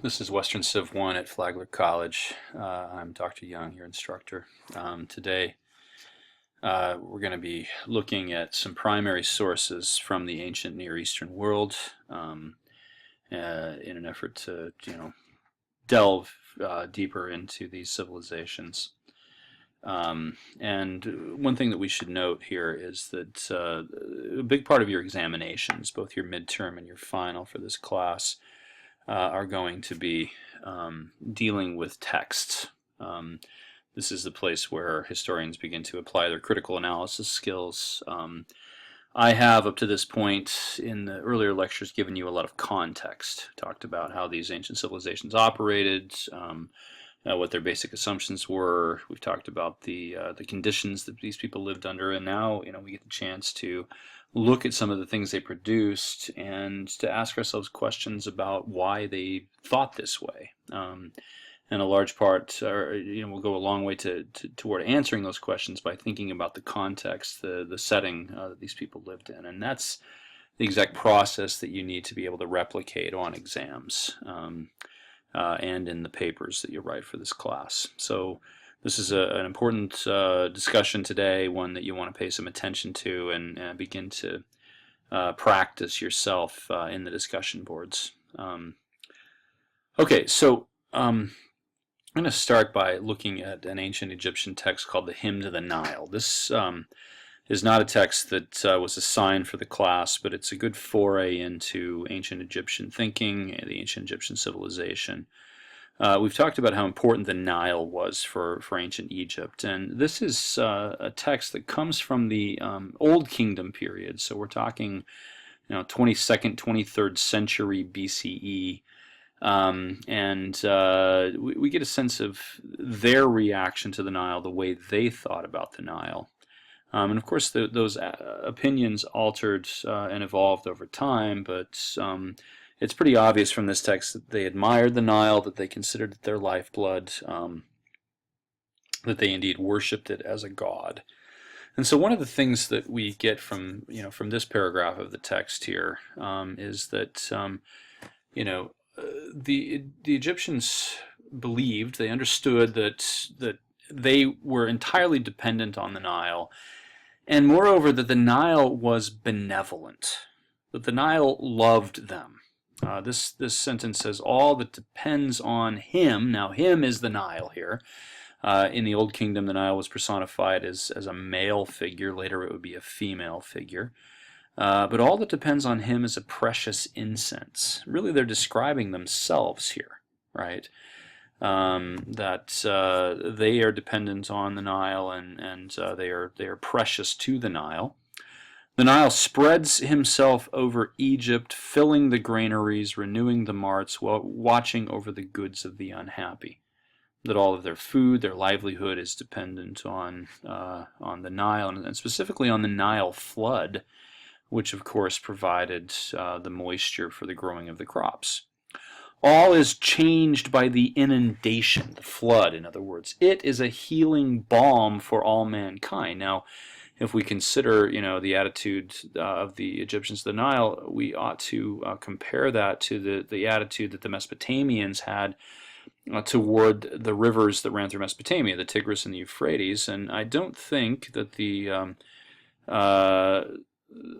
This is Western Civ 1 at Flagler College. I'm Dr. Young, your instructor. Today we're going to be looking at some primary sources from the ancient Near Eastern world in an effort to, delve deeper into these civilizations. And one thing that we should note here is that a big part of your examinations, both your midterm and your final for this class, are going to be dealing with texts. This is the place where historians begin to apply their critical analysis skills. I have, up to this point in the earlier lectures, given you a lot of context, talked about how these ancient civilizations operated, what their basic assumptions were. We've talked about the conditions that these people lived under, and now we get the chance to look at some of the things they produced and to ask ourselves questions about why they thought this way. And a large part, will go a long way toward answering those questions by thinking about the context, the setting that these people lived in, and that's the exact process that you need to be able to replicate on exams and in the papers that you write for this class. So this is an important discussion today, one that you want to pay some attention to and begin to practice yourself in the discussion boards. Okay, so I'm going to start by looking at an ancient Egyptian text called the Hymn to the Nile. This is not a text that was assigned for the class, but it's a good foray into ancient Egyptian thinking and the ancient Egyptian civilization. We've talked about how important the Nile was for ancient Egypt, and this is a text that comes from the Old Kingdom period, so we're talking 22nd, 23rd century BCE, and we get a sense of their reaction to the Nile, the way they thought about the Nile. And of course, those opinions altered and evolved over time, but it's pretty obvious from this text that they admired the Nile, that they considered it their lifeblood, that they indeed worshipped it as a god. And so one of the things that we get from this paragraph of the text here is that the Egyptians believed, they understood that they were entirely dependent on the Nile, and moreover that the Nile was benevolent, that the Nile loved them. This sentence says, all that depends on him. Now, him is the Nile here. In the Old Kingdom, the Nile was personified as a male figure. Later, it would be a female figure. But all that depends on him is a precious incense. Really, they're describing themselves here, right? That they are dependent on the Nile, and they are precious to the Nile. The Nile spreads himself over Egypt, filling the granaries, renewing the marts, watching over the goods of the unhappy. That all of their food, their livelihood is dependent on the Nile, and specifically on the Nile flood, which of course provided the moisture for the growing of the crops. All is changed by the inundation, the flood, in other words. It is a healing balm for all mankind. Now, if we consider, the attitude of the Egyptians to the Nile, we ought to compare that to the attitude that the Mesopotamians had toward the rivers that ran through Mesopotamia, the Tigris and the Euphrates. And I don't think that the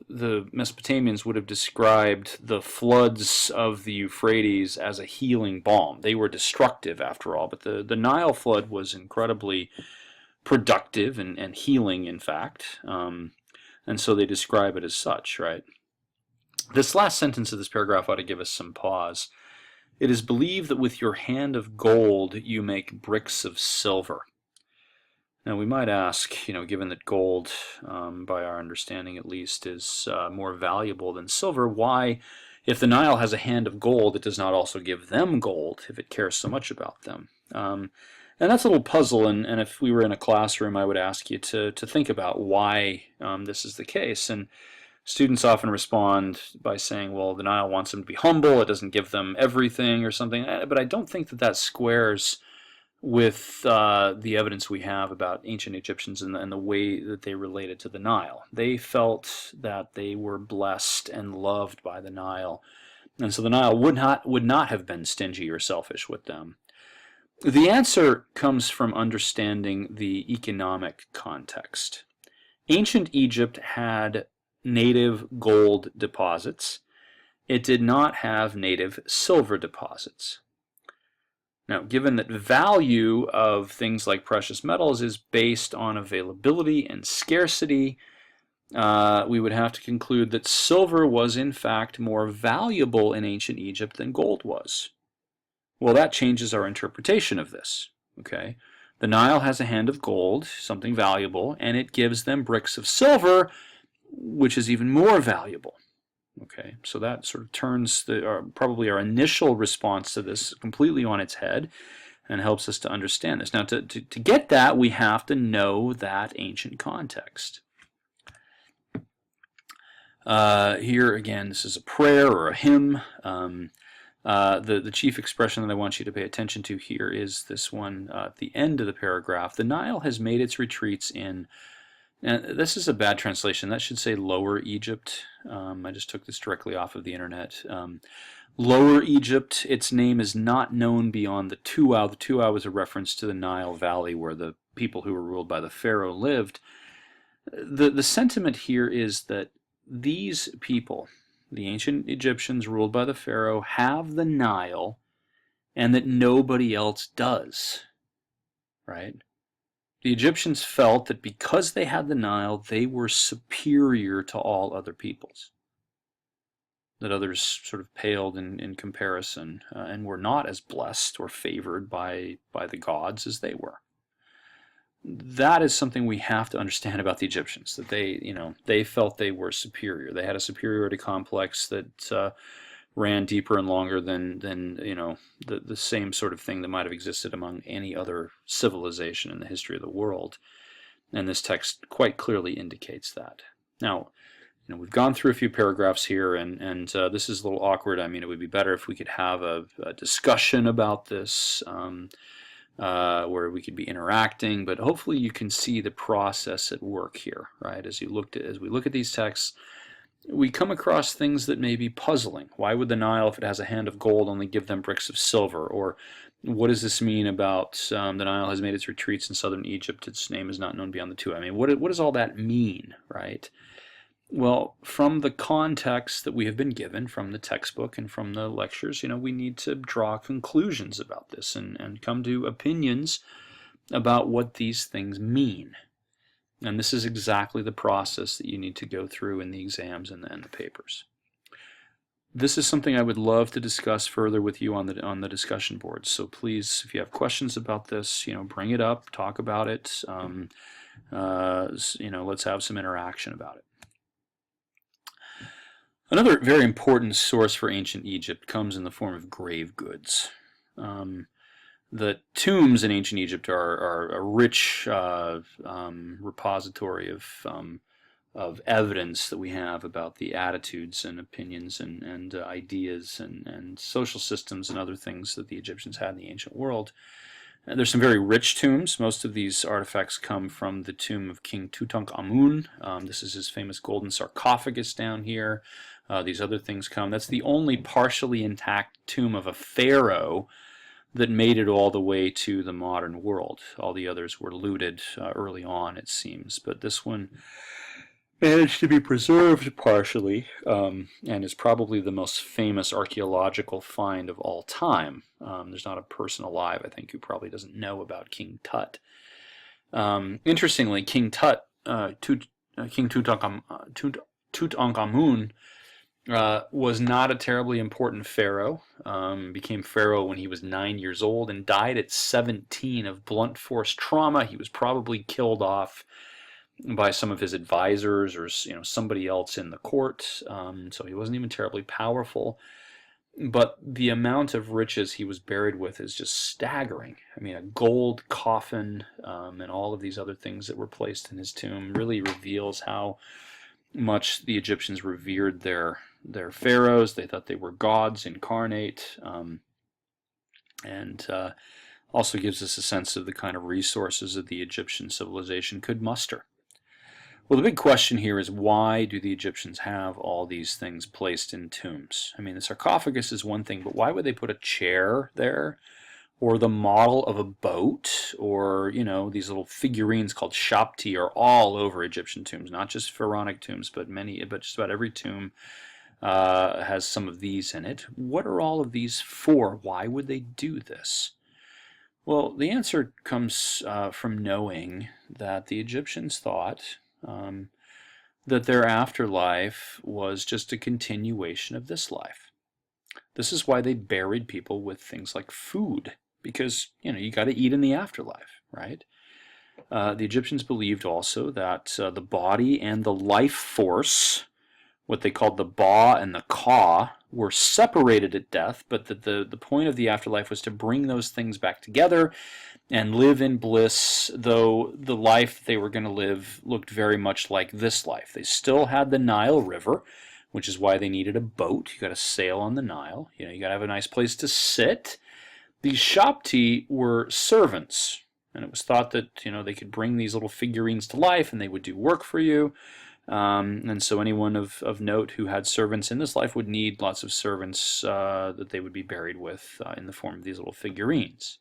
Mesopotamians would have described the floods of the Euphrates as a healing balm. They were destructive, after all, but the Nile flood was incredibly productive and healing, in fact, and so they describe it as such, right? This last sentence of this paragraph ought to give us some pause. It is believed that with your hand of gold you make bricks of silver. Now we might ask, given that gold, by our understanding at least, is more valuable than silver, why, if the Nile has a hand of gold, it does not also give them gold, if it cares so much about them? And that's a little puzzle, and if we were in a classroom, I would ask you to think about why this is the case. And students often respond by saying, well, the Nile wants them to be humble, it doesn't give them everything or something. But I don't think that squares with the evidence we have about ancient Egyptians and the way that they related to the Nile. They felt that they were blessed and loved by the Nile, And so the Nile would not have been stingy or selfish with them. The answer comes from understanding the economic context. Ancient Egypt had native gold deposits. It did not have native silver deposits. Now, given that value of things like precious metals is based on availability and scarcity, we would have to conclude that silver was in fact more valuable in ancient Egypt than gold was. Well, that changes our interpretation of this. Okay, the Nile has a hand of gold, something valuable, and it gives them bricks of silver, which is even more valuable. Okay, so that sort of turns probably our initial response to this completely on its head and helps us to understand this. Now, to get that, we have to know that ancient context. Here again, this is a prayer or a hymn. The chief expression that I want you to pay attention to here is this one at the end of the paragraph. The Nile has made its retreats in, and this is a bad translation. That should say Lower Egypt. I just took this directly off of the internet. Lower Egypt, its name is not known beyond the Tuwa. The Tuwa was a reference to the Nile Valley where the people who were ruled by the pharaoh lived. The sentiment here is that these people, the ancient Egyptians ruled by the pharaoh, have the Nile and that nobody else does, right? The Egyptians felt that because they had the Nile, they were superior to all other peoples, that others sort of paled in comparison and were not as blessed or favored by the gods as they were. That is something we have to understand about the Egyptians, that they felt they were superior. They had a superiority complex that ran deeper and longer than the same sort of thing that might have existed among any other civilization in the history of the world. And this text quite clearly indicates that. Now, we've gone through a few paragraphs here, and this is a little awkward. I mean, it would be better if we could have a discussion about this, where we could be interacting, but hopefully you can see the process at work here, right? As we look at these texts, we come across things that may be puzzling. Why would the Nile, if it has a hand of gold, only give them bricks of silver? Or what does this mean about the Nile has made its retreats in southern Egypt, its name is not known beyond the two? I mean, what does all that mean, right? Well, from the context that we have been given, from the textbook and from the lectures, we need to draw conclusions about this and come to opinions about what these things mean. And this is exactly the process that you need to go through in the exams and the papers. This is something I would love to discuss further with you on the discussion boards. So please, if you have questions about this, bring it up, talk about it. Let's have some interaction about it. Another very important source for ancient Egypt comes in the form of grave goods. The tombs in ancient Egypt are a rich repository of evidence that we have about the attitudes and opinions and ideas and social systems and other things that the Egyptians had in the ancient world. And there's some very rich tombs. Most of these artifacts come from the tomb of King Tutankhamun. This is his famous golden sarcophagus down here. These other things come. That's the only partially intact tomb of a pharaoh that made it all the way to the modern world. All the others were looted early on, it seems, but this one managed to be preserved partially, and is probably the most famous archaeological find of all time. There's not a person alive, I think, who probably doesn't know about King Tut. Interestingly, King Tut, King Tutankhamun, was not a terribly important pharaoh. Became pharaoh when he was 9 years old and died at 17 of blunt force trauma. He was probably killed off by some of his advisors or somebody else in the court. So he wasn't even terribly powerful. But the amount of riches he was buried with is just staggering. I mean, a gold coffin and all of these other things that were placed in his tomb really reveals how much the Egyptians revered their pharaohs. They thought they were gods incarnate, and also gives us a sense of the kind of resources that the Egyptian civilization could muster. Well, the big question here is, why do the Egyptians have all these things placed in tombs? I mean, the sarcophagus is one thing, but why would they put a chair there, or the model of a boat, or, you know, these little figurines called shapti are all over Egyptian tombs, not just pharaonic tombs, but just about every tomb has some of these in it. What are all of these for? Why would they do this? Well, the answer comes from knowing that the Egyptians thought that their afterlife was just a continuation of this life. This is why they buried people with things like food, because, you know, you got to eat in the afterlife, right? The Egyptians believed also that the body and the life force, what they called the ba and the ka, were separated at death, but that the point of the afterlife was to bring those things back together and live in bliss, though the life they were going to live looked very much like this life. They still had the Nile River, which is why they needed a boat. You got to sail on the Nile. You know, you got to have a nice place to sit. These shapti were servants, and it was thought that, you know, they could bring these little figurines to life and they would do work for you. And so anyone of note who had servants in this life would need lots of servants that they would be buried with in the form of these little figurines.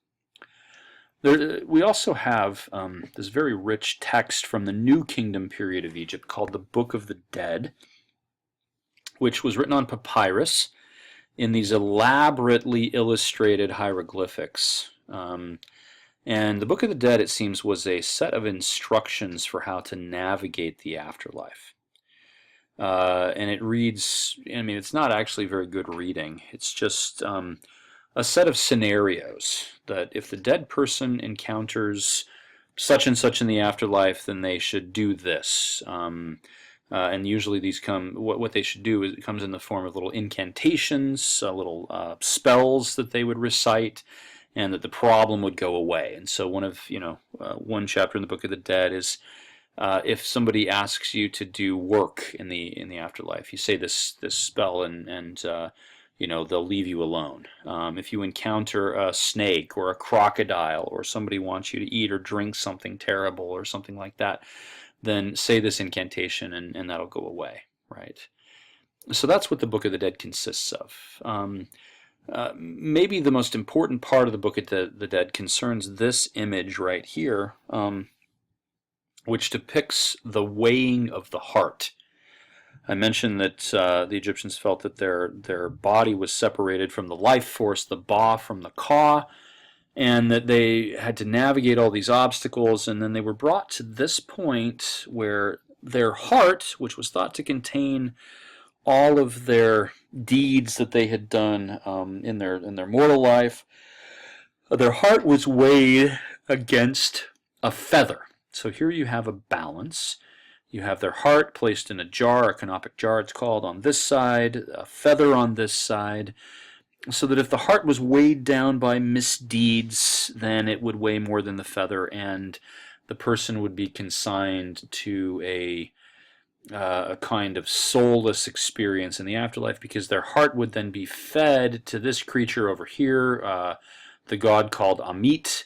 We also have this very rich text from the New Kingdom period of Egypt called the Book of the Dead, which was written on papyrus in these elaborately illustrated hieroglyphics. And the Book of the Dead, it seems, was a set of instructions for how to navigate the afterlife. And it reads, I mean, it's not actually very good reading. It's just a set of scenarios that if the dead person encounters such and such in the afterlife, then they should do this. And usually these come, what they should do is, it comes in the form of little incantations, little spells that they would recite, and that the problem would go away. And so one chapter in the Book of the Dead is if somebody asks you to do work in the afterlife, you say this spell, and you know, they'll leave you alone. If you encounter a snake or a crocodile, or somebody wants you to eat or drink something terrible or something like that, then say this incantation and that'll go away, right? So that's what the Book of the Dead consists of. Maybe the most important part of the Book of the Dead concerns this image right here, which depicts the weighing of the heart. I mentioned that the Egyptians felt that their body was separated from the life force, the ba from the ka, and that they had to navigate all these obstacles, and then they were brought to this point where their heart, which was thought to contain all of their deeds that they had done in their mortal life, their heart was weighed against a feather. So here you have a balance. You have their heart placed in a jar, a canopic jar it's called, on this side, a feather on this side, so that if the heart was weighed down by misdeeds, then it would weigh more than the feather, and the person would be consigned to a kind of soulless experience in the afterlife, because their heart would then be fed to this creature over here, the god called Amit.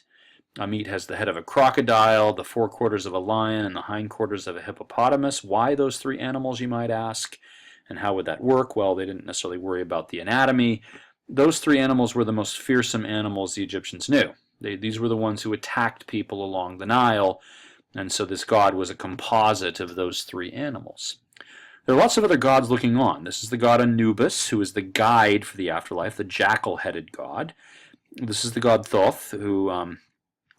Amit has the head of a crocodile, the forequarters of a lion, and the hindquarters of a hippopotamus. Why those three animals, you might ask? And how would that work? Well, they didn't necessarily worry about the anatomy. Those three animals were the most fearsome animals the Egyptians knew. These were the ones who attacked people along the Nile, and so this god was a composite of those three animals. There are lots of other gods looking on. This is the god Anubis, who is the guide for the afterlife, the jackal-headed god. This is the god Thoth, who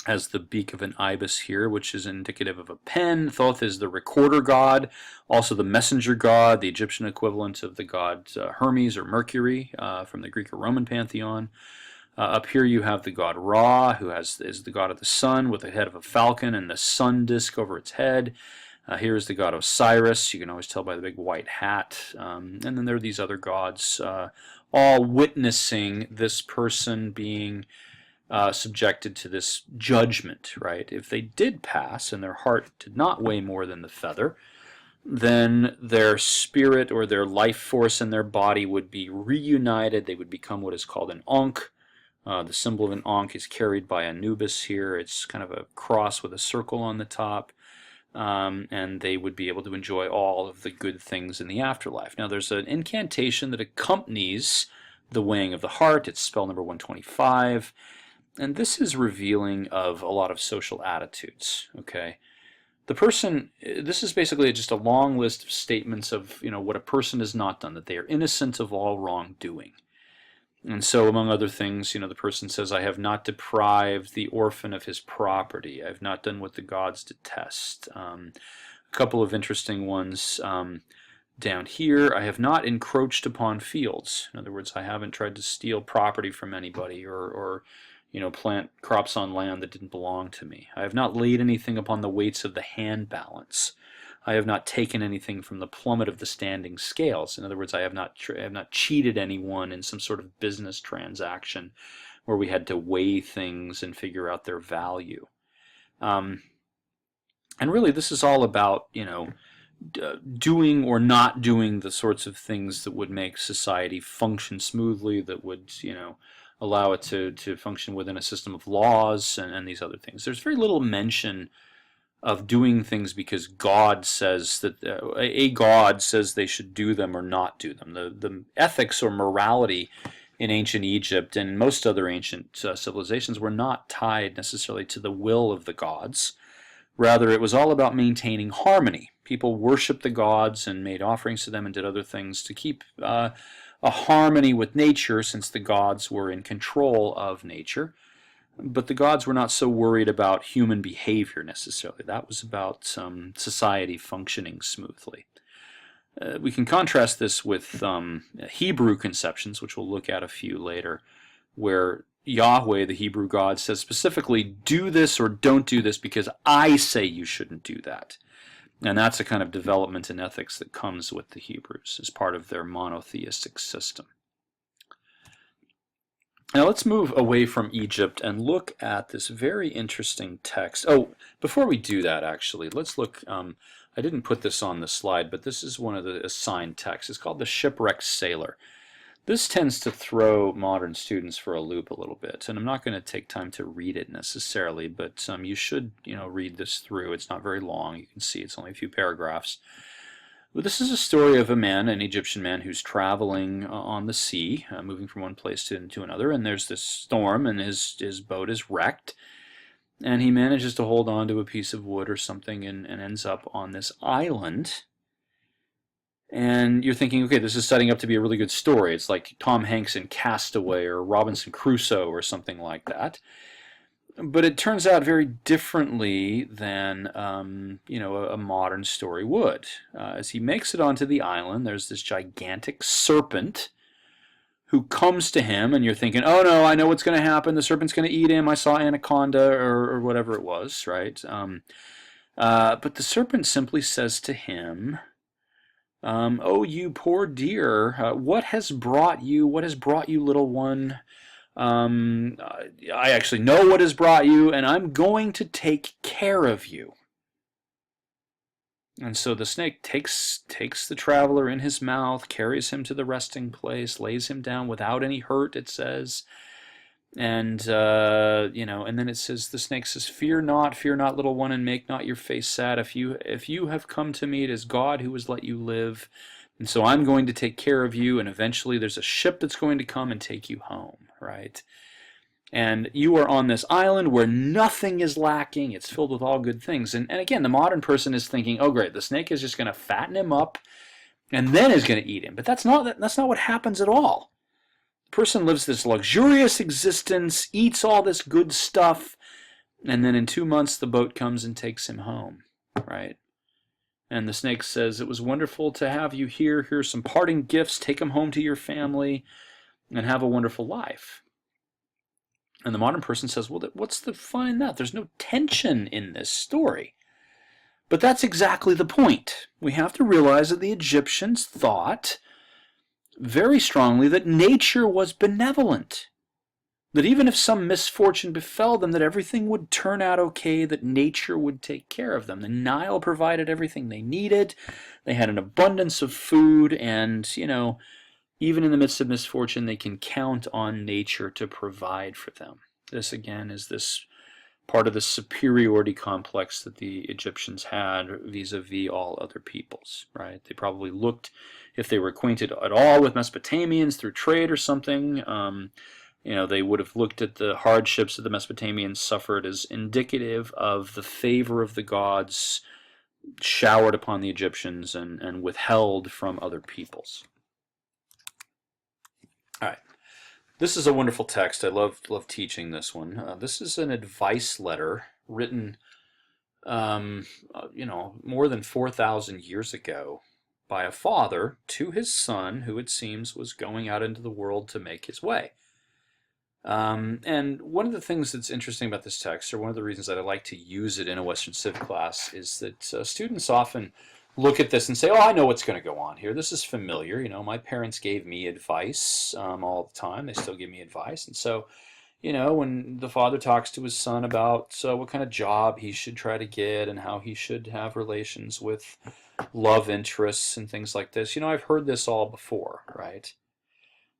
has the beak of an ibis here, which is indicative of a pen. Thoth is the recorder god, also the messenger god, the Egyptian equivalent of the god Hermes or Mercury from the Greek or Roman pantheon. Up here you have the god Ra, who is the god of the sun with the head of a falcon and the sun disk over its head. Here is the god Osiris. You can always tell by the big white hat. And then there are these other gods, all witnessing this person being subjected to this judgment, right? If they did pass and their heart did not weigh more than the feather, then their spirit or their life force in their body would be reunited. They would become what is called an Ankh. The symbol of an Ankh is carried by Anubis here. It's kind of a cross with a circle on the top. and they would be able to enjoy all of the good things in the afterlife. Now, there's an incantation that accompanies the weighing of the heart. It's spell number 125, and this is revealing of a lot of social attitudes. Okay, the person. This is basically just a long list of statements of what a person has not done, that they are innocent of all wrongdoing. And so, among other things, the person says, I have not deprived the orphan of his property. I have not done what the gods detest. A couple of interesting ones down here. I have not encroached upon fields. In other words, I haven't tried to steal property from anybody or plant crops on land that didn't belong to me. I have not laid anything upon the weights of the hand balance. I have not taken anything from the plummet of the standing scales. In other words, I have not cheated anyone in some sort of business transaction where we had to weigh things and figure out their value. And really, this is all about doing or not doing the sorts of things that would make society function smoothly, that would allow it to function within a system of laws and these other things. There's very little mention of doing things because God says that a God says they should do them or not do them. The ethics or morality in ancient Egypt and most other ancient civilizations were not tied necessarily to the will of the gods. Rather, it was all about maintaining harmony. People worshipped the gods and made offerings to them and did other things to keep a harmony with nature, since the gods were in control of nature. But the gods were not so worried about human behavior necessarily. That was about society functioning smoothly. We can contrast this with Hebrew conceptions, which we'll look at a few later, where Yahweh, the Hebrew God, says specifically, do this or don't do this because I say you shouldn't do that. And that's a kind of development in ethics that comes with the Hebrews as part of their monotheistic system. Now let's move away from Egypt and look at this very interesting text. Oh, before we do that, actually, let's look. I didn't put this on the slide, but this is one of the assigned texts. It's called The Shipwrecked Sailor. This tends to throw modern students for a loop a little bit, and I'm not going to take time to read it necessarily, but you should read this through. It's not very long. You can see it's only a few paragraphs. But this is a story of a man, an Egyptian man, who's traveling on the sea, moving from one place to another, and there's this storm, and his boat is wrecked, and he manages to hold on to a piece of wood or something and ends up on this island. And you're thinking, okay, this is setting up to be a really good story. It's like Tom Hanks in Castaway or Robinson Crusoe or something like that. But it turns out very differently than a modern story would. As he makes it onto the island, there's this gigantic serpent who comes to him, and you're thinking, oh no, I know what's going to happen. The serpent's going to eat him. I saw Anaconda or whatever it was, right? But the serpent simply says to him, oh, you poor dear, what has brought you, little one? I actually know what has brought you, and I'm going to take care of you. And so the snake takes the traveler in his mouth, carries him to the resting place, lays him down without any hurt, it says. And and then it says, the snake says, fear not, little one, and make not your face sad. If you have come to me, it is God who has let you live. And so I'm going to take care of you, and eventually there's a ship that's going to come and take you home, right? And you are on this island where nothing is lacking. It's filled with all good things. And again, the modern person is thinking, oh great, the snake is just going to fatten him up and then is going to eat him. But that's not what happens at all. The person lives this luxurious existence, eats all this good stuff, and then in 2 months the boat comes and takes him home, right? And the snake says, it was wonderful to have you here. Here's some parting gifts. Take them home to your family and have a wonderful life. And the modern person says, well, what's the fun in that? There's no tension in this story. But that's exactly the point. We have to realize that the Egyptians thought very strongly that nature was benevolent. That even if some misfortune befell them, that everything would turn out okay, that nature would take care of them. The Nile provided everything they needed. They had an abundance of food, and, even in the midst of misfortune, they can count on nature to provide for them. This, again, is this part of the superiority complex that the Egyptians had vis-a-vis all other peoples, right? They probably looked, if they were acquainted at all with Mesopotamians through trade or something, they would have looked at the hardships that the Mesopotamians suffered as indicative of the favor of the gods showered upon the Egyptians and withheld from other peoples. All right. This is a wonderful text. I love teaching this one. This is an advice letter written, more than 4,000 years ago by a father to his son, who it seems was going out into the world to make his way. And one of the things that's interesting about this text, or one of the reasons that I like to use it in a Western Civ class, is that students often look at this and say, oh, I know what's going to go on here. This is familiar. My parents gave me advice all the time. They still give me advice. And so, when the father talks to his son about what kind of job he should try to get and how he should have relations with love interests and things like this, I've heard this all before, right?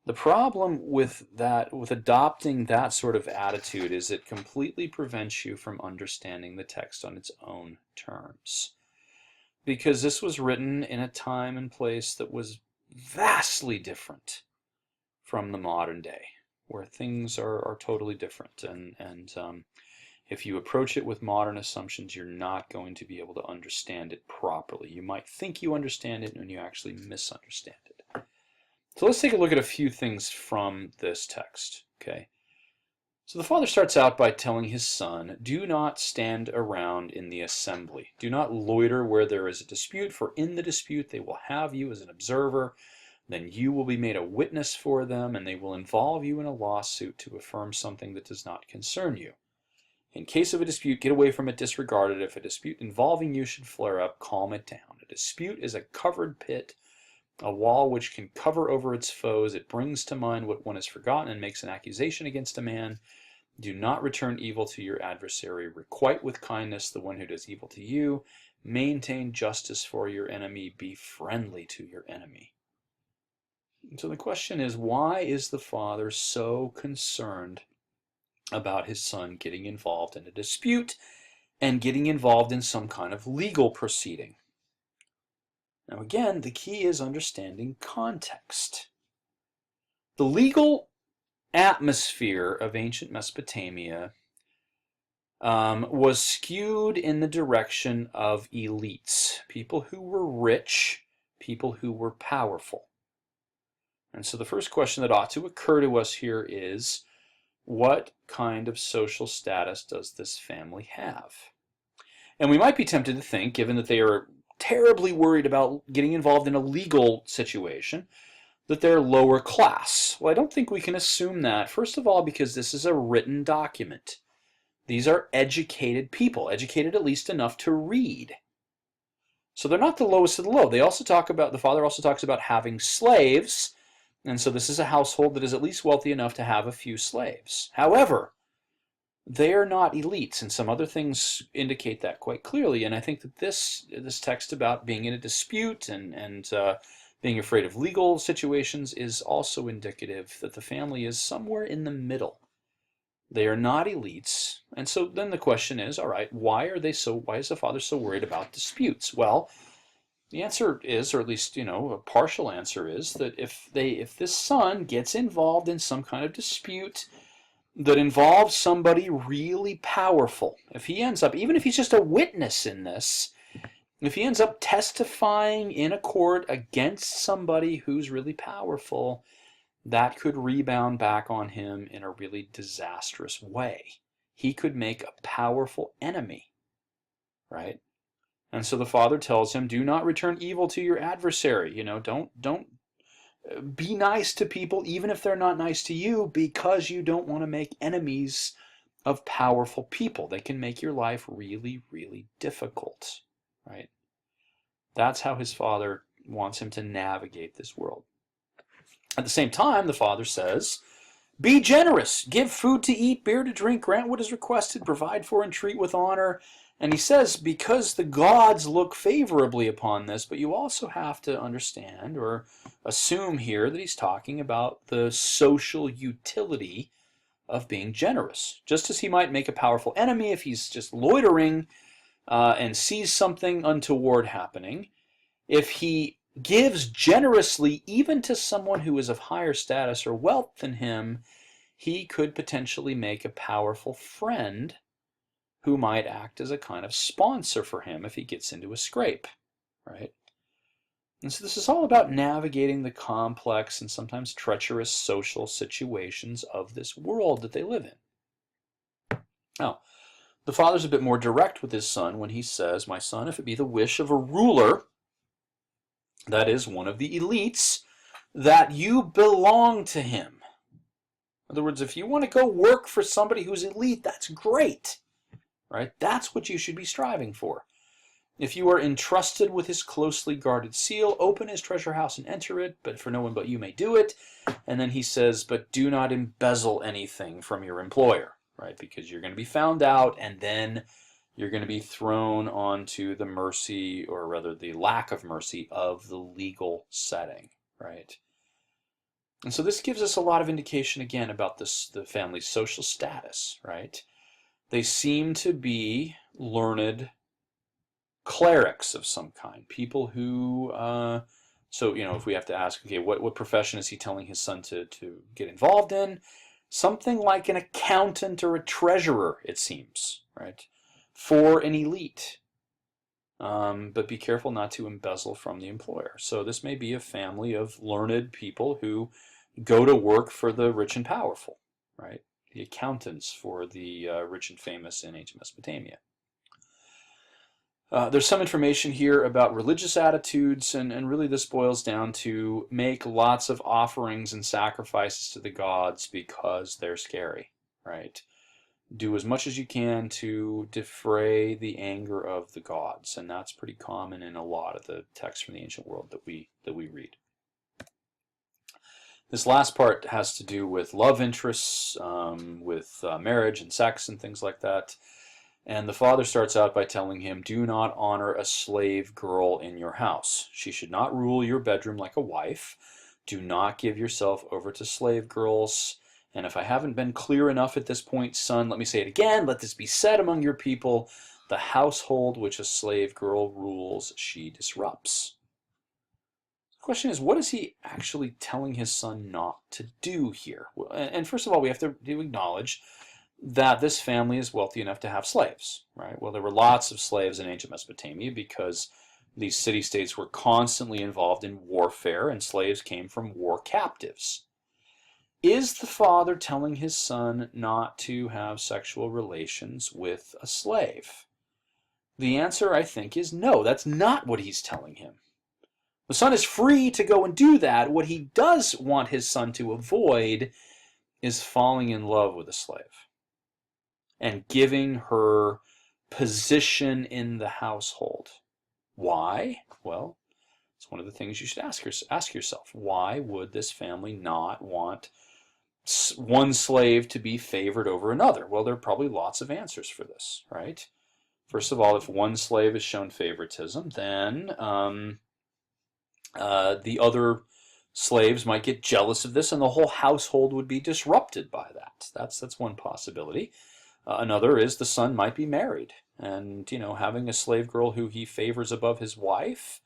The problem with adopting that sort of attitude is it completely prevents you from understanding the text on its own terms. Because this was written in a time and place that was vastly different from the modern day, where things are totally different. And if you approach it with modern assumptions, you're not going to be able to understand it properly. You might think you understand it when you actually misunderstand it. So let's take a look at a few things from this text, okay? So the father starts out by telling his son, do not stand around in the assembly. Do not loiter where there is a dispute, for in the dispute they will have you as an observer. Then you will be made a witness for them, and they will involve you in a lawsuit to affirm something that does not concern you. In case of a dispute, get away from it, disregard it. If a dispute involving you should flare up, calm it down. A dispute is a covered pit, a wall which can cover over its foes. It brings to mind what one has forgotten and makes an accusation against a man. Do not return evil to your adversary. Requite with kindness the one who does evil to you. Maintain justice for your enemy. Be friendly to your enemy. And so the question is, why is the father so concerned about his son getting involved in a dispute and getting involved in some kind of legal proceeding? Now again, the key is understanding context. The legal atmosphere of ancient Mesopotamia was skewed in the direction of elites, people who were rich, people who were powerful. And so the first question that ought to occur to us here is, what kind of social status does this family have? And we might be tempted to think, given that they are terribly worried about getting involved in a legal situation, that they're lower class. Well, I don't think we can assume that, first of all, because this is a written document. These are educated people, educated at least enough to read. So they're not the lowest of the low. The father also talks about having slaves, and so this is a household that is at least wealthy enough to have a few slaves. However, they are not elites, and some other things indicate that quite clearly. And I think that this text about being in a dispute and being afraid of legal situations is also indicative that the family is somewhere in the middle. They are not elites, and so then the question is, all right, why is the father so worried about disputes? Well, the answer is, or at least a partial answer is, that if this son gets involved in some kind of dispute that involves somebody really powerful, if he ends up, even if he's just a witness in this, if he ends up testifying in a court against somebody who's really powerful, that could rebound back on him in a really disastrous way. He could make a powerful enemy, right? And so the father tells him, do not return evil to your adversary. Don't be nice to people even if they're not nice to you, because you don't want to make enemies of powerful people. They can make your life really, really difficult, right? That's how his father wants him to navigate this world. At the same time, the father says, be generous, give food to eat, beer to drink, grant what is requested, provide for and treat with honor. And he says, because the gods look favorably upon this, but you also have to understand or assume here that he's talking about the social utility of being generous. Just as he might make a powerful enemy if he's just loitering and sees something untoward happening, if he gives generously even to someone who is of higher status or wealth than him, he could potentially make a powerful friend who might act as a kind of sponsor for him if he gets into a scrape, right? And so this is all about navigating the complex and sometimes treacherous social situations of this world that they live in. Now, the father's a bit more direct with his son when he says, "My son, if it be the wish of a ruler," that is, one of the elites, "that you belong to him." In other words, if you want to go work for somebody who's elite, that's great, right? That's what you should be striving for. If you are entrusted with his closely guarded seal, open his treasure house and enter it, but for no one but you may do it. And then he says, but do not embezzle anything from your employer, right? Because you're going to be found out, and then you're going to be thrown onto the mercy, or rather the lack of mercy, of the legal setting, right? And so this gives us a lot of indication, again, about the family's social status, right? They seem to be learned clerics of some kind, people who, so, if we have to ask, okay, what profession is he telling his son to get involved in? Something like an accountant or a treasurer, it seems, right? For an elite. But be careful not to embezzle from the employer. So this may be a family of learned people who go to work for the rich and powerful, right? The accountants for the rich and famous in ancient Mesopotamia. There's some information here about religious attitudes, and really this boils down to make lots of offerings and sacrifices to the gods because they're scary, right? Do as much as you can to defray the anger of the gods, and that's pretty common in a lot of the texts from the ancient world that we read. This last part has to do with love interests, with marriage and sex and things like that. And the father starts out by telling him, do not honor a slave girl in your house. She should not rule your bedroom like a wife. Do not give yourself over to slave girls. And if I haven't been clear enough at this point, son, let me say it again. Let this be said among your people. The household which a slave girl rules, she disrupts. The question is, what is he actually telling his son not to do here? And first of all, we have to acknowledge that this family is wealthy enough to have slaves, right? Well, there were lots of slaves in ancient Mesopotamia because these city-states were constantly involved in warfare, and slaves came from war captives. Is the father telling his son not to have sexual relations with a slave? The answer, I think, is no. That's not what he's telling him. The son is free to go and do that. What he does want his son to avoid is falling in love with a slave and giving her position in the household. Why? Well, it's one of the things you should ask yourself. Why would this family not want one slave to be favored over another? Well, there are probably lots of answers for this, right? First of all, if one slave is shown favoritism, then the other slaves might get jealous of this, and the whole household would be disrupted by that. That's one possibility. Another is the son might be married, and having a slave girl who he favors above his wife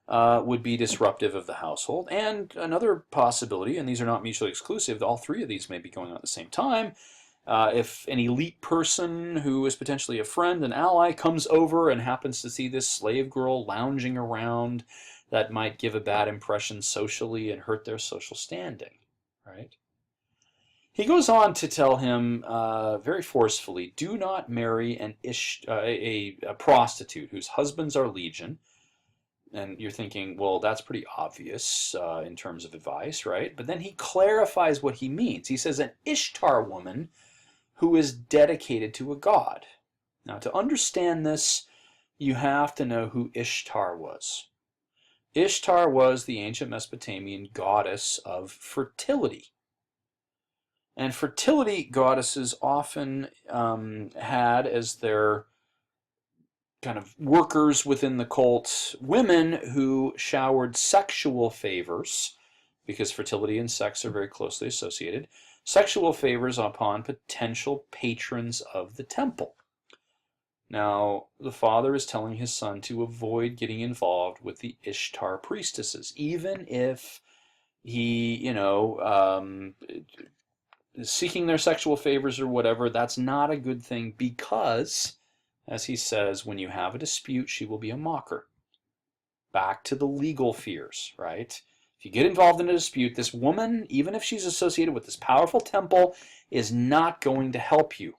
would be disruptive of the household. And another possibility, and these are not mutually exclusive, all three of these may be going on at the same time. If an elite person who is potentially a friend, an ally, comes over and happens to see this slave girl lounging around, that might give a bad impression socially and hurt their social standing, right? He goes on to tell him very forcefully, do not marry a prostitute whose husbands are legion. And you're thinking, well, that's pretty obvious in terms of advice, right? But then he clarifies what he means. He says an Ishtar woman who is dedicated to a god. Now, to understand this, you have to know who Ishtar was. Ishtar was the ancient Mesopotamian goddess of fertility. And fertility goddesses often had as their kind of workers within the cult women who showered sexual favors, because fertility and sex are very closely associated, sexual favors upon potential patrons of the temple. Now, the father is telling his son to avoid getting involved with the Ishtar priestesses, even if he, is seeking their sexual favors or whatever. That's not a good thing because, as he says, when you have a dispute, she will be a mocker. Back to the legal fears, right? If you get involved in a dispute, this woman, even if she's associated with this powerful temple, is not going to help you.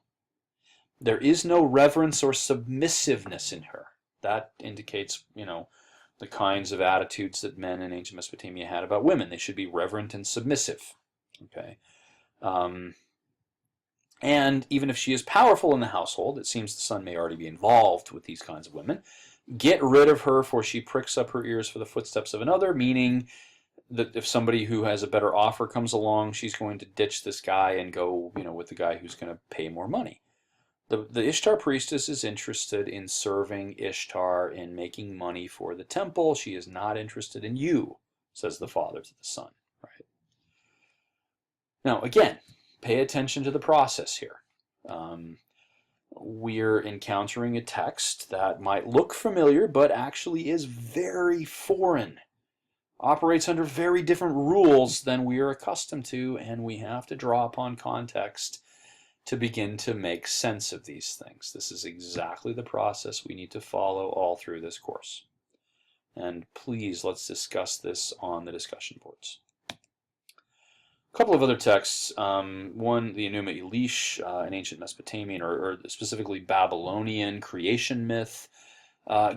There is no reverence or submissiveness in her. That indicates, the kinds of attitudes that men in ancient Mesopotamia had about women. They should be reverent and submissive. Okay. And even if she is powerful in the household, it seems the son may already be involved with these kinds of women. Get rid of her, for she pricks up her ears for the footsteps of another, meaning that if somebody who has a better offer comes along, she's going to ditch this guy and go, with the guy who's going to pay more money. The Ishtar priestess is interested in serving Ishtar, in making money for the temple. She is not interested in you, says the father to the son. Right? Now, again, pay attention to the process here. We're encountering a text that might look familiar, but actually is very foreign. Operates under very different rules than we are accustomed to, and we have to draw upon context to begin to make sense of these things. This is exactly the process we need to follow all through this course. And please, let's discuss this on the discussion boards. A couple of other texts. One, the Enuma Elish, an ancient Mesopotamian or specifically Babylonian creation myth,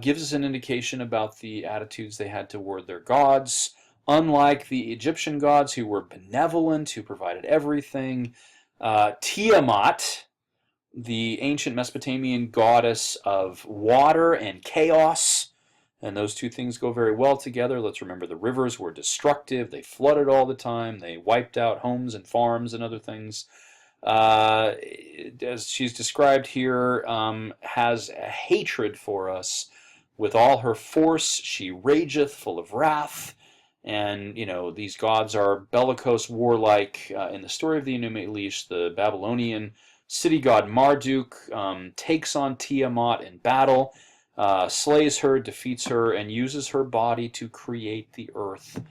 gives us an indication about the attitudes they had toward their gods. Unlike the Egyptian gods, who were benevolent, who provided everything, Tiamat, the ancient Mesopotamian goddess of water and chaos, and those two things go very well together. Let's remember the rivers were destructive. They flooded all the time. They wiped out homes and farms and other things. As she's described here, has a hatred for us. With all her force, she rageth, full of wrath. And, these gods are bellicose, warlike. In the story of the Enuma Elish, the Babylonian city god Marduk takes on Tiamat in battle, slays her, defeats her, and uses her body to create the earth,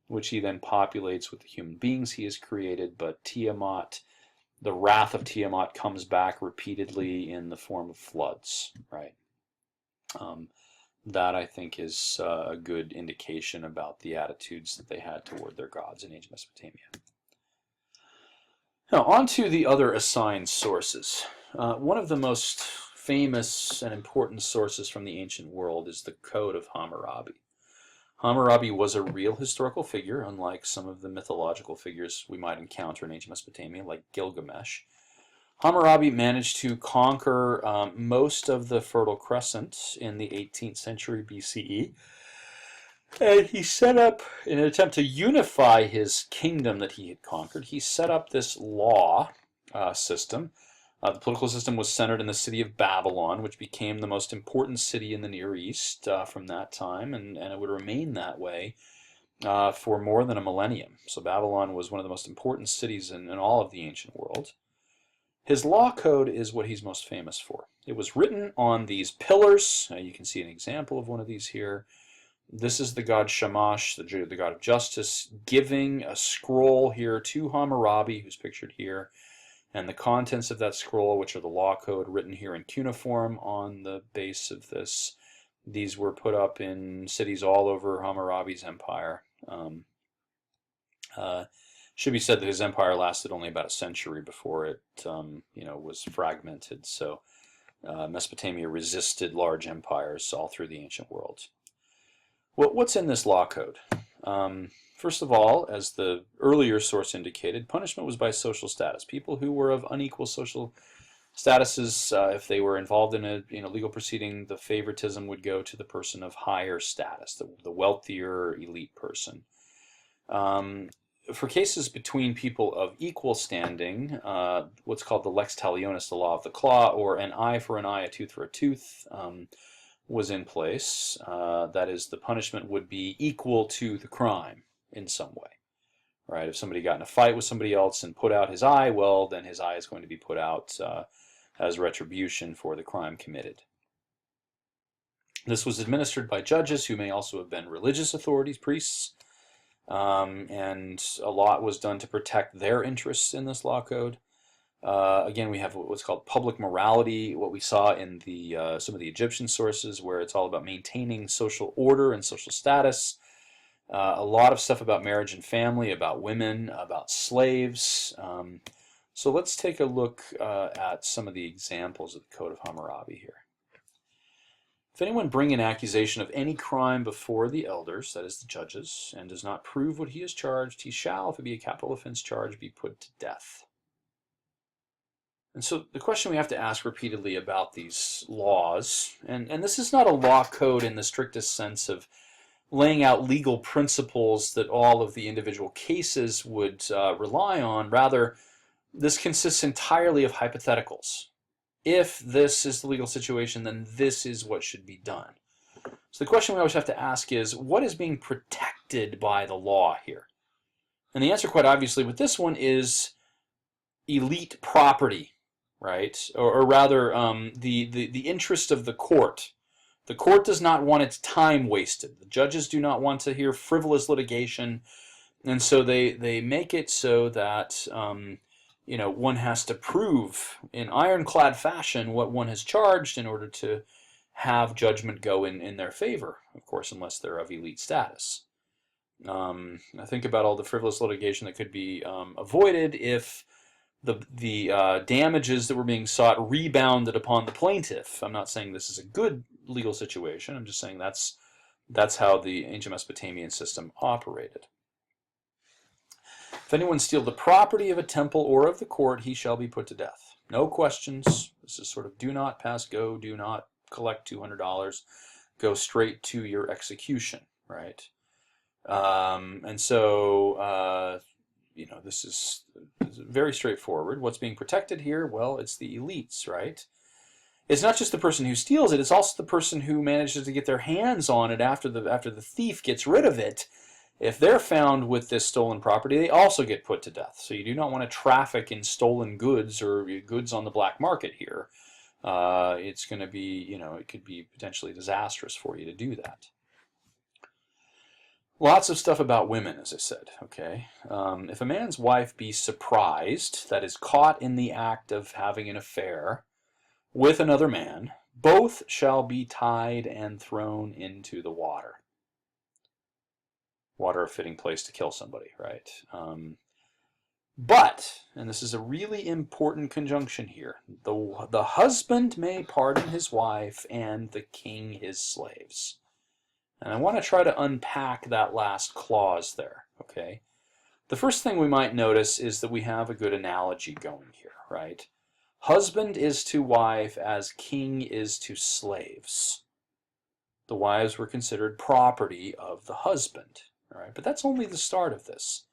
which he then populates with the human beings he has created. But Tiamat, the wrath of Tiamat, comes back repeatedly in the form of floods, right? That, I think, is a good indication about the attitudes that they had toward their gods in ancient Mesopotamia. Now, on to the other assigned sources. One of the most famous and important sources from the ancient world is the Code of Hammurabi. Hammurabi was a real historical figure, unlike some of the mythological figures we might encounter in ancient Mesopotamia, like Gilgamesh. Hammurabi managed to conquer most of the Fertile Crescent in the 18th century BCE, and he set up, in an attempt to unify his kingdom that he had conquered, he set up this law system. The political system was centered in the city of Babylon, which became the most important city in the Near East from that time, and it would remain that way for more than a millennium. So Babylon was one of the most important cities in all of the ancient world. His law code is what he's most famous for. It was written on these pillars. You can see an example of one of these here. This is the god Shamash, the god of justice, giving a scroll here to Hammurabi, who's pictured here. And the contents of that scroll, which are the law code written here in cuneiform on the base of this, these were put up in cities all over Hammurabi's empire. Should be said that his empire lasted only about a century before it, was fragmented. So Mesopotamia resisted large empires all through the ancient world. Well, what's in this law code? First of all, as the earlier source indicated, punishment was by social status. People who were of unequal social statuses, if they were involved in a legal proceeding, the favoritism would go to the person of higher status, the wealthier elite person. For cases between people of equal standing, what's called the lex talionis, the law of the claw, or an eye for an eye, a tooth for a tooth, was in place. That is, the punishment would be equal to the crime in some way, right? If somebody got in a fight with somebody else and put out his eye, well, then his eye is going to be put out as retribution for the crime committed. This was administered by judges who may also have been religious authorities, priests, and a lot was done to protect their interests in this law code. Again, we have what's called public morality, what we saw in the some of the Egyptian sources, where it's all about maintaining social order and social status. A lot of stuff about marriage and family, about women, about slaves. So let's take a look at some of the examples of the Code of Hammurabi here. If anyone bring an accusation of any crime before the elders, that is the judges, and does not prove what he is charged, he shall, if it be a capital offense charge, be put to death. And so the question we have to ask repeatedly about these laws, and this is not a law code in the strictest sense of laying out legal principles that all of the individual cases would rely on. Rather, this consists entirely of hypotheticals. If this is the legal situation, then this is what should be done. So the question we always have to ask is, what is being protected by the law here? And the answer, quite obviously, with this one is elite property, right? Or rather, the interest of the court. The court does not want its time wasted. The judges do not want to hear frivolous litigation, and so they make it so that one has to prove in ironclad fashion what one has charged in order to have judgment go in their favor, of course, unless they're of elite status. I think about all the frivolous litigation that could be avoided if the damages that were being sought rebounded upon the plaintiff. I'm not saying this is a good legal situation. I'm just saying that's how the ancient Mesopotamian system operated. If anyone steal the property of a temple or of the court, he shall be put to death. No questions. This is sort of do not pass go, do not collect $200, go straight to your execution, right? And so, this is very straightforward. What's being protected here? Well, it's the elites, right? It's not just the person who steals it, it's also the person who manages to get their hands on it after the thief gets rid of it. If they're found with this stolen property, they also get put to death. So you do not want to traffic in stolen goods or goods on the black market here. It's going to be, it could be potentially disastrous for you to do that. Lots of stuff about women, as I said, okay? If a man's wife be surprised, that is, caught in the act of having an affair with another man, both shall be tied and thrown into the water. Water, a fitting place to kill somebody, right? But, and this is a really important conjunction here, the husband may pardon his wife and the king his slaves. And I want to try to unpack that last clause there, okay? The first thing we might notice is that we have a good analogy going here, right? Husband is to wife as king is to slaves. The wives were considered property of the husband, all right? But that's only the start of this.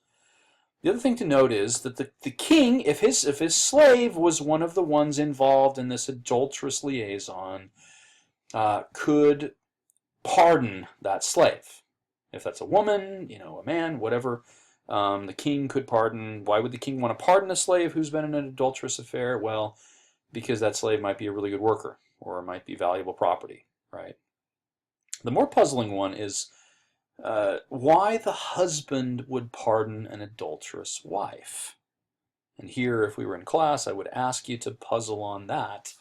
The other thing to note is that the king, if his slave was one of the ones involved in this adulterous liaison, could pardon that slave. If that's a woman, a man, whatever, the king could pardon. Why would the king want to pardon a slave who's been in an adulterous affair? Well, because that slave might be a really good worker or might be valuable property, right? The more puzzling one is why the husband would pardon an adulterous wife. And here, if we were in class, I would ask you to puzzle on that.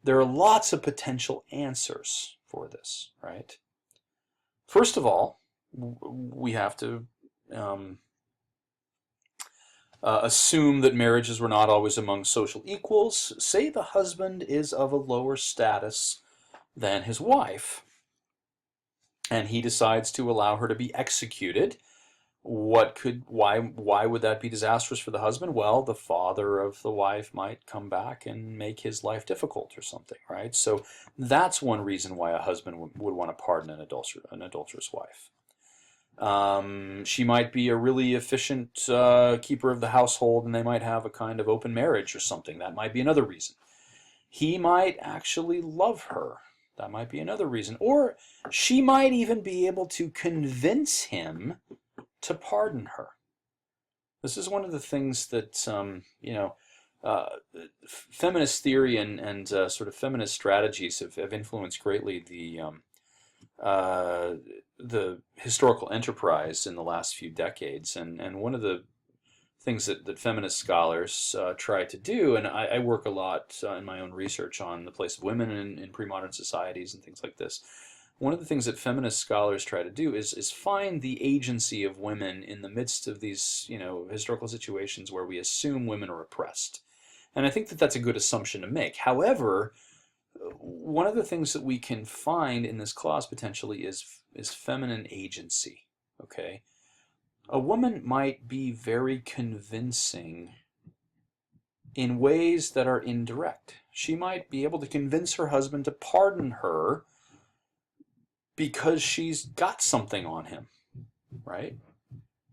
There are lots of potential answers for this, right? First of all, we have to assume that marriages were not always among social equals. Say the husband is of a lower status than his wife, and he decides to allow her to be executed. Why would that be disastrous for the husband? Well, the father of the wife might come back and make his life difficult or something, right? So that's one reason why a husband would want to pardon an adulterous wife. She might be a really efficient keeper of the household, and they might have a kind of open marriage or something. That might be another reason. He might actually love her. That might be another reason. Or she might even be able to convince him to pardon her. This is one of the things that uh, feminist theory and sort of feminist strategies have influenced greatly uh, the historical enterprise in the last few decades. And one of the things that feminist scholars try to do, and I work a lot in my own research on the place of women in pre-modern societies and things like this. One of the things that feminist scholars try to do is find the agency of women in the midst of these, historical situations where we assume women are oppressed. And I think that that's a good assumption to make. However, one of the things that we can find in this clause potentially is feminine agency. Okay, a woman might be very convincing in ways that are indirect. She might be able to convince her husband to pardon her because she's got something on him, right?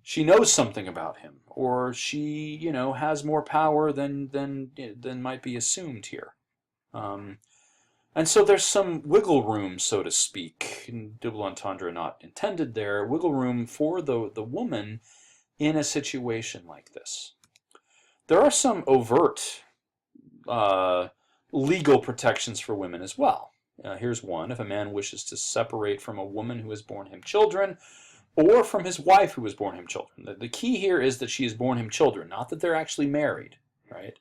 She knows something about him, or she, has more power than might be assumed here. And so there's some wiggle room, so to speak, double entendre not intended there, wiggle room for the woman in a situation like this. There are some overt legal protections for women as well. Here's one. If a man wishes to separate from a woman who has borne him children, or from his wife who has borne him children. The key here is that she has borne him children, not that they're actually married, right?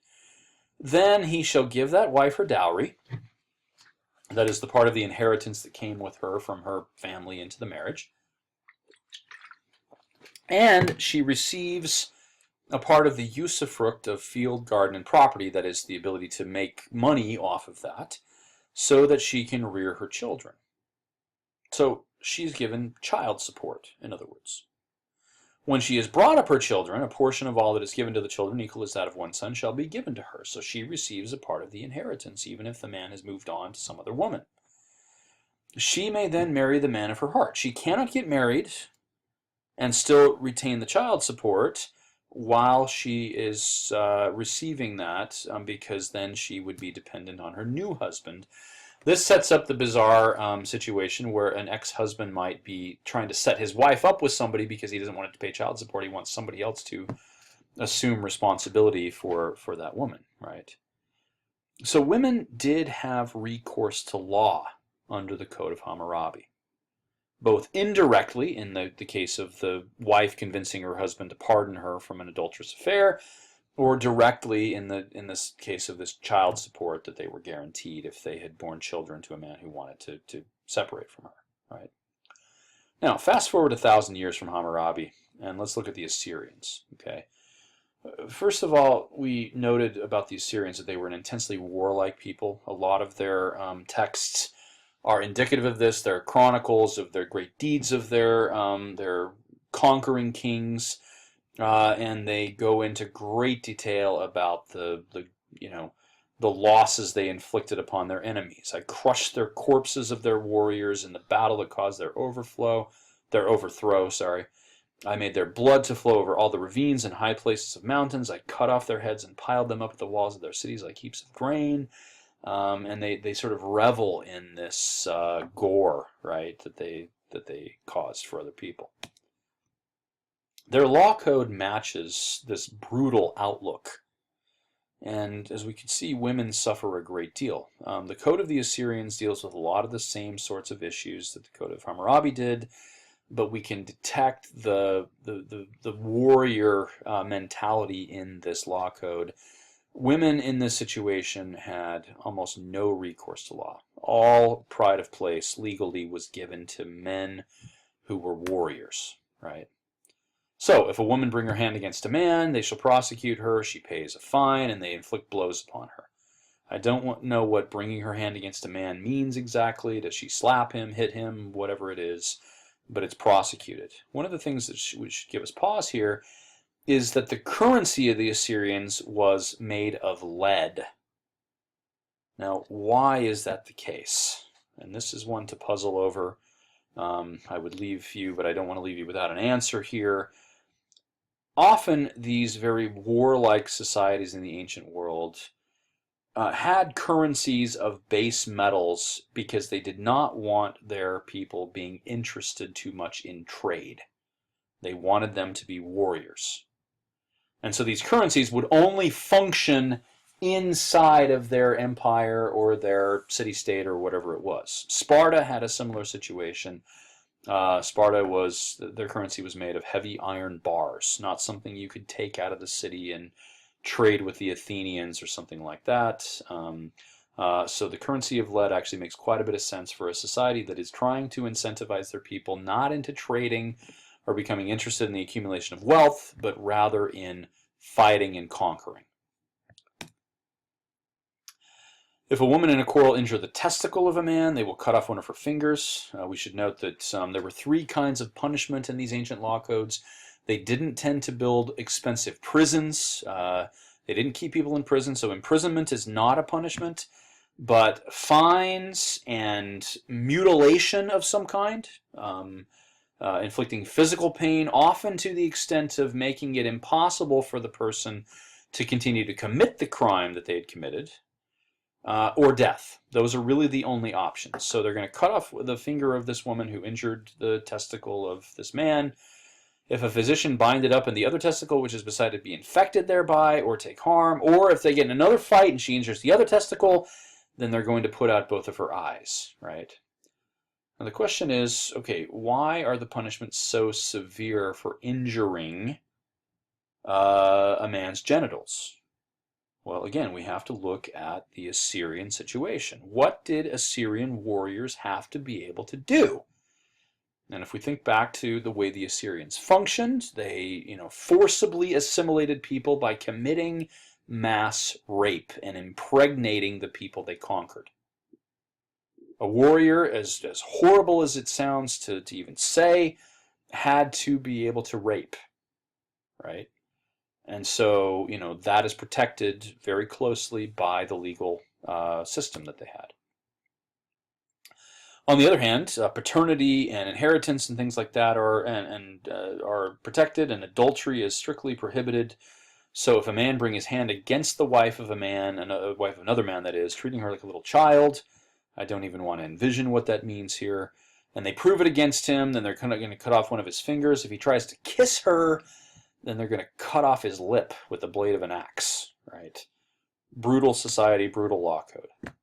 Then he shall give that wife her dowry. That is the part of the inheritance that came with her from her family into the marriage. And she receives a part of the usufruct of field, garden, and property, that is the ability to make money off of that, so that she can rear her children. So she's given child support, in other words. When she has brought up her children, a portion of all that is given to the children, equal as that of one son, shall be given to her. So she receives a part of the inheritance, even if the man has moved on to some other woman. She may then marry the man of her heart. She cannot get married and still retain the child support while she is receiving that, because then she would be dependent on her new husband. This sets up the bizarre situation where an ex-husband might be trying to set his wife up with somebody because he doesn't want it to pay child support. He wants somebody else to assume responsibility for that woman, right? So women did have recourse to law under the Code of Hammurabi, both indirectly in the case of the wife convincing her husband to pardon her from an adulterous affair, or directly in this case of this child support that they were guaranteed if they had borne children to a man who wanted to separate from her, right? Now, fast forward 1,000 years from Hammurabi, and let's look at the Assyrians, okay? First of all, we noted about the Assyrians that they were an intensely warlike people. A lot of their texts are indicative of this. They're chronicles of their great deeds of their conquering kings, and they go into great detail about the losses they inflicted upon their enemies. I crushed their corpses of their warriors in the battle that caused their overthrow. Sorry. I made their blood to flow over all the ravines and high places of mountains. I cut off their heads and piled them up at the walls of their cities like heaps of grain. And they sort of revel in this gore, right, that they caused for other people. Their law code matches this brutal outlook. And as we can see, women suffer a great deal. The Code of the Assyrians deals with a lot of the same sorts of issues that the Code of Hammurabi did, but we can detect the warrior mentality in this law code. Women in this situation had almost no recourse to law. All pride of place legally was given to men who were warriors, right? So, if a woman bring her hand against a man, they shall prosecute her, she pays a fine, and they inflict blows upon her. I don't know what bringing her hand against a man means exactly. Does she slap him, hit him, whatever it is, but it's prosecuted. One of the things that should give us pause here is that the currency of the Assyrians was made of lead. Now, why is that the case? And this is one to puzzle over. I would leave you, but I don't want to leave you without an answer here. Often, these very warlike societies in the ancient world had currencies of base metals because they did not want their people being interested too much in trade. They wanted them to be warriors. And so these currencies would only function inside of their empire or their city-state or whatever it was. Sparta had a similar situation. Sparta their currency was made of heavy iron bars, not something you could take out of the city and trade with the Athenians or something like that. So the currency of lead actually makes quite a bit of sense for a society that is trying to incentivize their people not into trading or becoming interested in the accumulation of wealth, but rather in fighting and conquering. If a woman in a quarrel injure the testicle of a man, they will cut off one of her fingers. We should note that there were 3 kinds of punishment in these ancient law codes. They didn't tend to build expensive prisons. They didn't keep people in prison, so imprisonment is not a punishment. But fines and mutilation of some kind, inflicting physical pain, often to the extent of making it impossible for the person to continue to commit the crime that they had committed, or death. Those are really the only options. So they're going to cut off the finger of this woman who injured the testicle of this man. If a physician bind it up in the other testicle, which is decided to be infected thereby or take harm, or if they get in another fight and she injures the other testicle, then they're going to put out both of her eyes, right? Now the question is, okay, why are the punishments so severe for injuring a man's genitals? Well, again, we have to look at the Assyrian situation. What did Assyrian warriors have to be able to do? And if we think back to the way the Assyrians functioned, they, forcibly assimilated people by committing mass rape and impregnating the people they conquered. A warrior, as horrible as it sounds to even say, had to be able to rape, right? And so, that is protected very closely by the legal system that they had. On the other hand, paternity and inheritance and things like that are protected, and adultery is strictly prohibited. So if a man bring his hand against the wife of a man, wife of another man that is, treating her like a little child, I don't even want to envision what that means here, and they prove it against him, then they're kind of going to cut off one of his fingers. If he tries to kiss her, then they're going to cut off his lip with the blade of an axe, right? Brutal society, brutal law code.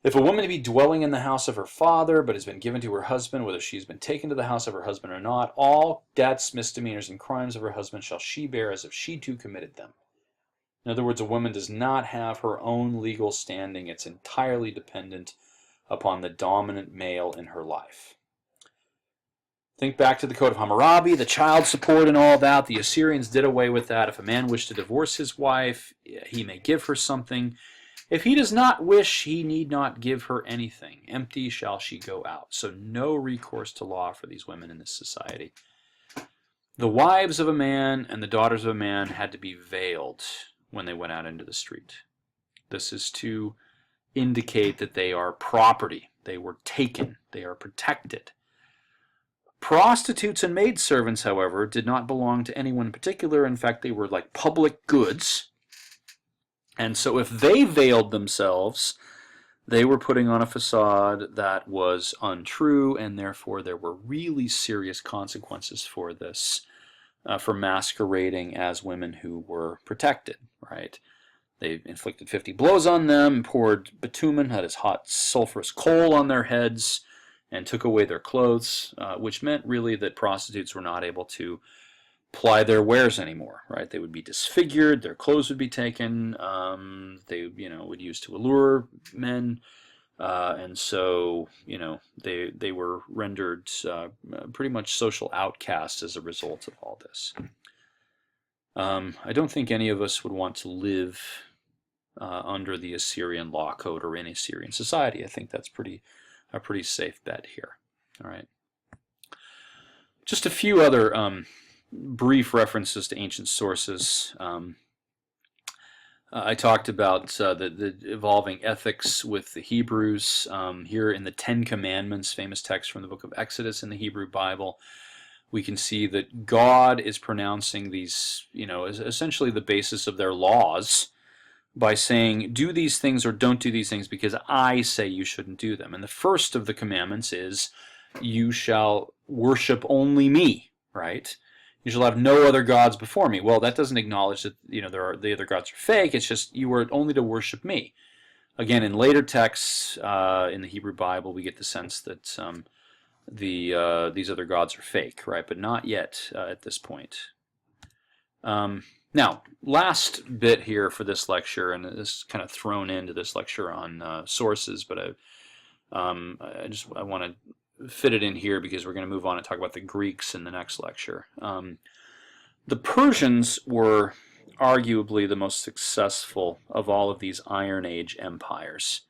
If a woman be dwelling in the house of her father, but has been given to her husband, whether she has been taken to the house of her husband or not, all debts, misdemeanors, and crimes of her husband shall she bear as if she too committed them. In other words, a woman does not have her own legal standing. It's entirely dependent upon the dominant male in her life. Think back to the Code of Hammurabi, the child support and all that. The Assyrians did away with that. If a man wished to divorce his wife, he may give her something. If he does not wish, he need not give her anything. Empty shall she go out. So no recourse to law for these women in this society. The wives of a man and the daughters of a man had to be veiled when they went out into the street. This is to indicate that they are property. They were taken. They are protected. Prostitutes and maidservants, however, did not belong to anyone in particular. In fact, they were like public goods. And so if they veiled themselves, they were putting on a facade that was untrue, and therefore there were really serious consequences for this, for masquerading as women who were protected, right? They inflicted 50 blows on them, poured bitumen, had as hot sulfurous coal on their heads, and took away their clothes, which meant really that prostitutes were not able to ply their wares anymore, right? They would be disfigured, their clothes would be taken, they, would use to allure men, and so, they were rendered pretty much social outcasts as a result of all this. I don't think any of us would want to live under the Assyrian law code or in Assyrian society. I think that's a pretty safe bet here. All right. Just a few other brief references to ancient sources. I talked about the evolving ethics with the Hebrews. Here in the Ten Commandments, famous text from the book of Exodus in the Hebrew Bible, we can see that God is pronouncing these, as essentially the basis of their laws by saying, do these things or don't do these things because I say you shouldn't do them. And the first of the commandments is, you shall worship only me, right? You shall have no other gods before me. Well, that doesn't acknowledge that the other gods are fake. It's just you were only to worship me. Again, in later texts in the Hebrew Bible, we get the sense that these other gods are fake, right? But not yet at this point. Now, last bit here for this lecture, and this is kind of thrown into this lecture on sources, but I want to fit it in here because we're going to move on and talk about the Greeks in the next lecture. The Persians were arguably the most successful of all of these Iron Age empires.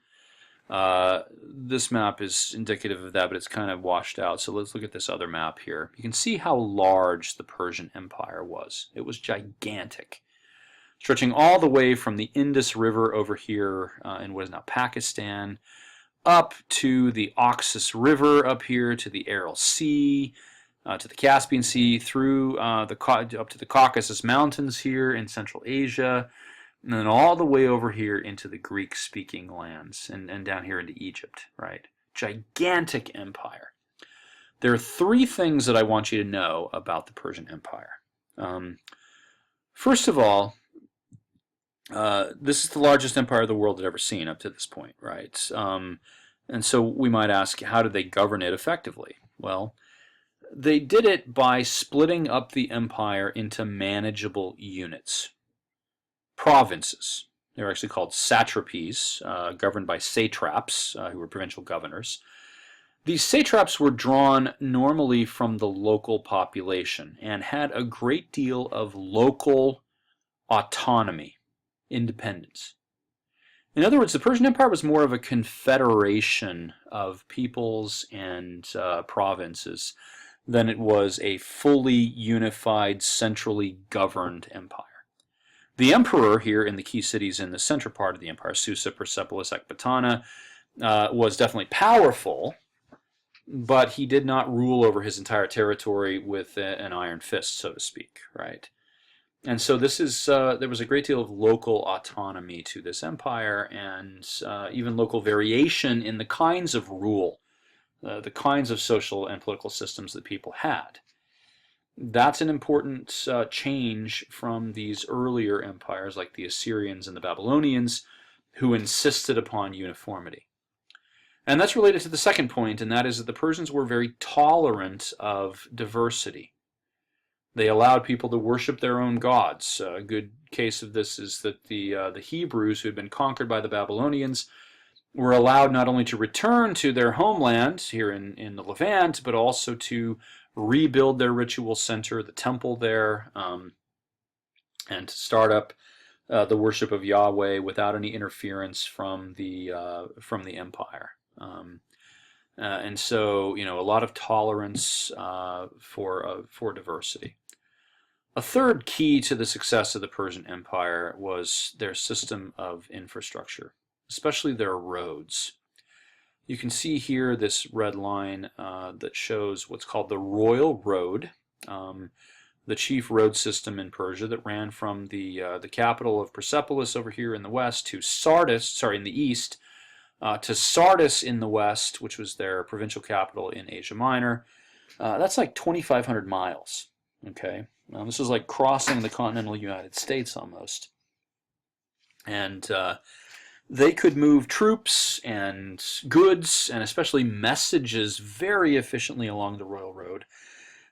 This map is indicative of that, but it's kind of washed out. So let's look at this other map here. You can see how large the Persian Empire was. It was gigantic, stretching all the way from the Indus River over here in what is now Pakistan, up to the Oxus River up here, to the Aral Sea, to the Caspian Sea, through up to the Caucasus Mountains here in Central Asia, and then all the way over here into the Greek-speaking lands, and down here into Egypt, right? Gigantic empire. There are three things that I want you to know about the Persian Empire. First of all, this is the largest empire the world had ever seen up to this point, right? And so we might ask, how did they govern it effectively? Well, they did it by splitting up the empire into manageable units. Provinces. They were actually called satrapies, governed by satraps, who were provincial governors. These satraps were drawn normally from the local population and had a great deal of local autonomy, independence. In other words, the Persian Empire was more of a confederation of peoples and provinces than it was a fully unified, centrally governed empire. The emperor here in the key cities in the central part of the empire, Susa, Persepolis, Ecbatana, was definitely powerful, but he did not rule over his entire territory with an iron fist, so to speak, right? And so this is there was a great deal of local autonomy to this empire, and even local variation in the kinds of rule, the kinds of social and political systems that people had. That's an important change from these earlier empires like the Assyrians and the Babylonians, who insisted upon uniformity. And that's related to the second point, and that is that the Persians were very tolerant of diversity. They allowed people to worship their own gods. A good case of this is that the Hebrews, who had been conquered by the Babylonians, were allowed not only to return to their homeland here in the Levant, but also to rebuild their ritual center, the temple there, and to start up the worship of Yahweh without any interference from the empire. And so, a lot of tolerance for diversity. A third key to the success of the Persian Empire was their system of infrastructure, especially their roads. You can see here this red line that shows what's called the Royal Road, the chief road system in Persia that ran from the capital of Persepolis over here in the west to Sardis, in the east, to Sardis in the west, which was their provincial capital in Asia Minor. That's like 2,500 miles. Okay, this is like crossing the continental United States almost, and they could move troops and goods and especially messages very efficiently along the Royal Road.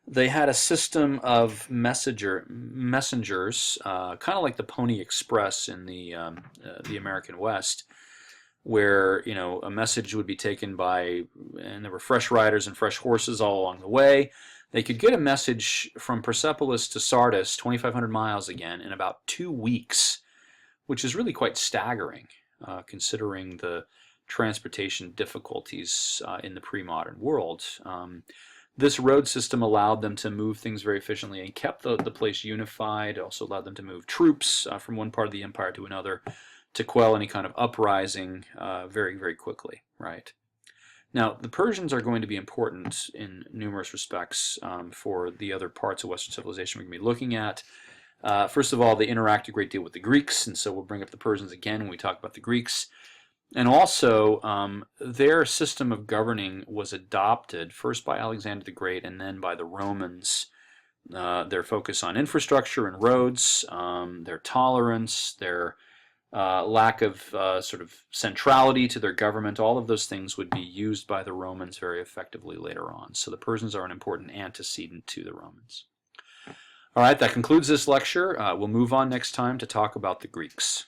They had a system of messengers, kind of like the Pony Express in the American West, where a message would be taken by, and there were fresh riders and fresh horses all along the way. They could get a message from Persepolis to Sardis, 2,500 miles again, in about 2 weeks, which is really quite staggering, considering the transportation difficulties in the pre-modern world. This road system allowed them to move things very efficiently and kept the place unified. It also allowed them to move troops from one part of the empire to another to quell any kind of uprising very, very quickly, right? Now, the Persians are going to be important in numerous respects for the other parts of Western civilization we're going to be looking at. First of all, they interact a great deal with the Greeks, and so we'll bring up the Persians again when we talk about the Greeks. And also, their system of governing was adopted first by Alexander the Great and then by the Romans their focus on infrastructure and roads, their tolerance, their lack of sort of centrality to their government, all of those things would be used by the Romans very effectively later on. So the Persians are an important antecedent to the Romans. All right, that concludes this lecture. We'll move on next time to talk about the Greeks.